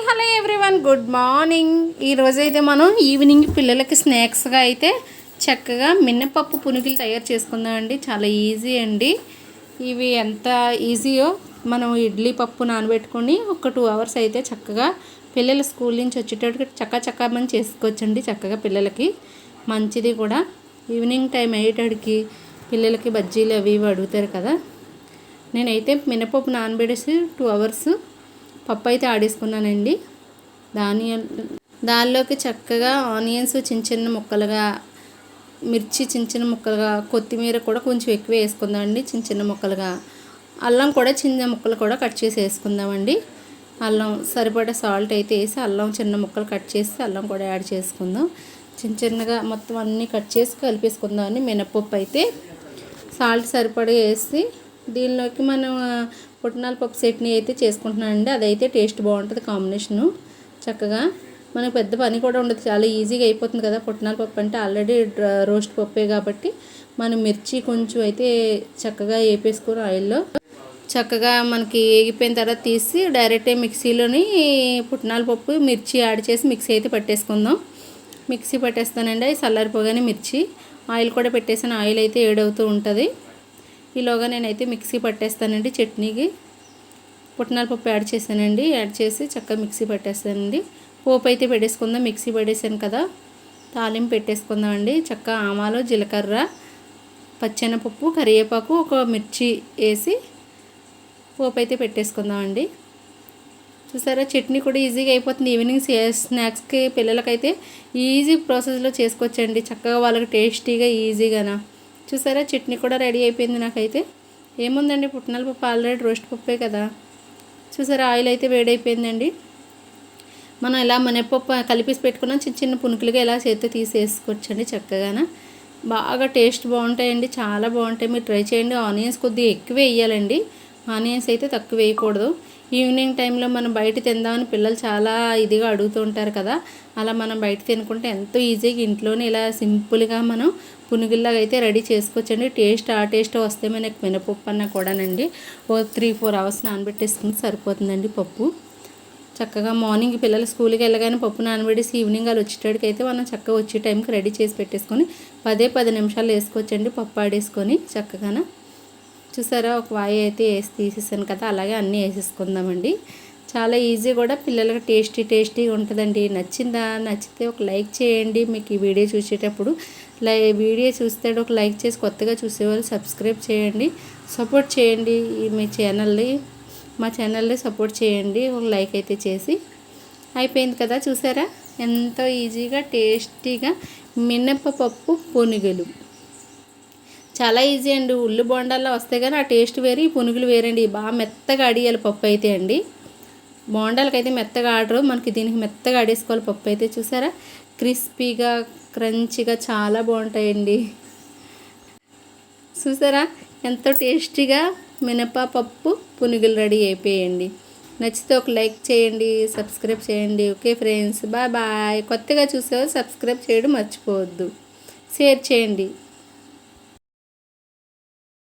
Hello everyone, good morning. ఈరోజైతే మనం evening పిల్లలకి స్నాక్స్గా అయితే చక్కగా మినపప్పు పునుగులు తయారు చేసుకుందామండి. చాలా ఈజీ అండి. ఇవి ఎంత ఈజీయో మనం ఇడ్లీ పప్పు నానబెట్టుకొని ఒక 2 hours అయితే చక్కగా పిల్లలు స్కూల్ నుంచి వచ్చేటప్పుడు చక్కగా మనం చేసుకోవచ్చండి. చక్కగా పిల్లలకి మంచిది కూడా. ఈవినింగ్ టైం అయ్యేటడికి పిల్లలకి బజ్జీలు అవి అడుగుతారు కదా. నేనైతే మినపప్పు నానబెట్టేసి 2 hours పప్పు అయితే ఆడేసుకున్నానండి. దానిలోకి చక్కగా ఆనియన్స్ చిన్న చిన్న ముక్కలుగా, మిర్చి చిన్న చిన్న ముక్కలుగా, కొత్తిమీర కూడా కొంచెం ఎక్కువ వేసుకుందామండి చిన్న చిన్న ముక్కలుగా, అల్లం కూడా చిన్న ముక్కలు కూడా కట్ చేసి వేసుకుందామండి. అల్లం సరిపడా సాల్ట్ అయితే వేసి అల్లం చిన్న ముక్కలు కట్ చేసి అల్లం కూడా యాడ్ చేసుకుందాం. చిన్న చిన్నగా మొత్తం అన్నీ కట్ చేసి కలిపేసుకుందామండి. మినపప్పు అయితే సాల్ట్ సరిపడా వేసి దీనిలోకి మనం పుట్నాల పప్పు చట్నీ అయితే చేసుకుంటున్నానండి. అదైతే టేస్ట్ బాగుంటుంది కాంబినేషను. చక్కగా మనకు పెద్ద పని కూడా ఉండదు, చాలా ఈజీగా అయిపోతుంది కదా. పుట్నాల పప్పు అంటే ఆల్రెడీ రోస్ట్ పప్పే కాబట్టి మనం మిర్చి కొంచెం అయితే చక్కగా వేపేసుకొని ఆయిల్లో చక్కగా మనకి వేగిపోయిన తర్వాత తీసి డైరెక్ట్ మిక్సీలోని పుట్నాల పప్పు మిర్చి యాడ్ చేసి మిక్సీ అయితే పట్టేసుకుందాం. మిక్సీ పట్టేస్తానండి. అవి చల్లారిపోగానే మిర్చి ఆయిల్ కూడా పెట్టేసాను. ఆయిల్ అయితే ఏడవుతూ ఉంటుంది. ఈలోగా నేనైతే మిక్సీ పట్టేస్తానండి. చట్నీకి పుట్నాల పప్పు యాడ్ చేశానండి. యాడ్ చేసి చక్కగా మిక్సీ పట్టేస్తానండి. పోపు అయితే పెట్టేసుకుందాం. మిక్సీ పట్టేసాను కదా, తాలింపు పెట్టేసుకుందామండి. చక్కగా ఆవాలు, జీలకర్ర, పచ్చెనపప్పు, కరివేపాకు, ఒక మిర్చి వేసి పోపు అయితే పెట్టేసుకుందామండి. చూసారా, చట్నీ కూడా ఈజీగా అయిపోతుంది. ఈవినింగ్ స్నాక్స్కి పిల్లలకైతే ఈజీ ప్రాసెస్లో చేసుకోవచ్చండి. చక్కగా వాళ్ళకి టేస్టీగా ఈజీగానా. చూసారా, చట్నీ కూడా రెడీ అయిపోయింది. నాకైతే ఏముందండి, పుట్నాల పప్పు ఆల్రెడీ రోస్ట్ పప్పే కదా. చూసారా, ఆయిల్ అయితే వేడైపోయిందండి. మనం ఇలా మినపప్పు కలిపేసి పెట్టుకున్నాం. చిన్న చిన్న పునుకులుగా ఇలా చేతితో తీసేసుకోవచ్చండి. చక్కగా బాగా టేస్ట్ బాగుంటాయండి, చాలా బాగుంటాయి. మీరు ట్రై చేయండి. ఆనియన్స్ కొద్దిగా ఎక్కువ వేయాలండి, ఆనియన్స్ అయితే తక్కువ వేయకూడదు. ఈవినింగ్ టైంలో మనం బయట తిందామని పిల్లలు చాలా ఇదిగా అడుగుతూ ఉంటారు కదా. అలా మనం బయట తినుకుంటే ఎంతో ఈజీగా ఇంట్లోనే ఇలా సింపుల్గా మనం పునుగుల్లాగా అయితే రెడీ చేసుకోవచ్చండి. ఆ టేస్ట్ వస్తే మనకి మినపప్పు అన్నా కూడానండి ఓ 3-4 hours నానబెట్టేసుకుని సరిపోతుందండి పప్పు. చక్కగా మార్నింగ్ పిల్లలు స్కూల్కి వెళ్ళగానే పప్పు నానబెట్టేసి ఈవినింగ్ వాళ్ళు వచ్చేటడికి అయితే మనం చక్కగా వచ్చే టైంకి రెడీ చేసి పెట్టేసుకొని 10 నిమిషాలు వేసుకోవచ్చండి పప్పు ఆడేసుకొని చక్కగా. చూసారా, ఒక వాయి అయితే వేసి తీసేసాను కదా, అలాగే అన్నీ వేసేసుకుందామండి. చాలా ఈజీ కూడా, పిల్లలకి టేస్టీగా ఉంటుందండి. నచ్చితే ఒక లైక్ చేయండి. మీకు ఈ వీడియో చూసేటప్పుడు వీడియో చూస్తే ఒక లైక్ చేసి కొత్తగా చూసేవాళ్ళు సబ్స్క్రైబ్ చేయండి, సపోర్ట్ చేయండి. మా ఛానల్ని సపోర్ట్ చేయండి. ఒక లైక్ అయితే చేసి. అయిపోయింది కదా, చూసారా ఎంతో ఈజీగా టేస్టీగా మినపప్పు పునుగులు. చాలా ఈజీ అండి. ఉల్లి బోండాల్లో వస్తే కానీ ఆ టేస్ట్ వేరు, ఈ పునుగులు వేరండి. బాగా మెత్తగా అడియాలి పప్పు అయితే అండి. బోండాలకైతే మెత్తగా ఆడరు, మనకి దీనికి మెత్తగా ఆడేసుకోవాలి పప్పు అయితే. చూసారా, క్రిస్పీగా క్రంచిగా చాలా బాగుంటాయండి. చూసారా, ఎంతో టేస్టీగా మినపప్పు పునుగులు రెడీ అయిపోయండి. నచ్చితే ఒక లైక్ చేయండి, సబ్స్క్రైబ్ చేయండి. Okay friends, bye. కొత్తగా చూసేవాళ్ళు సబ్స్క్రైబ్ చేయడం మర్చిపోవద్దు, షేర్ చేయండి.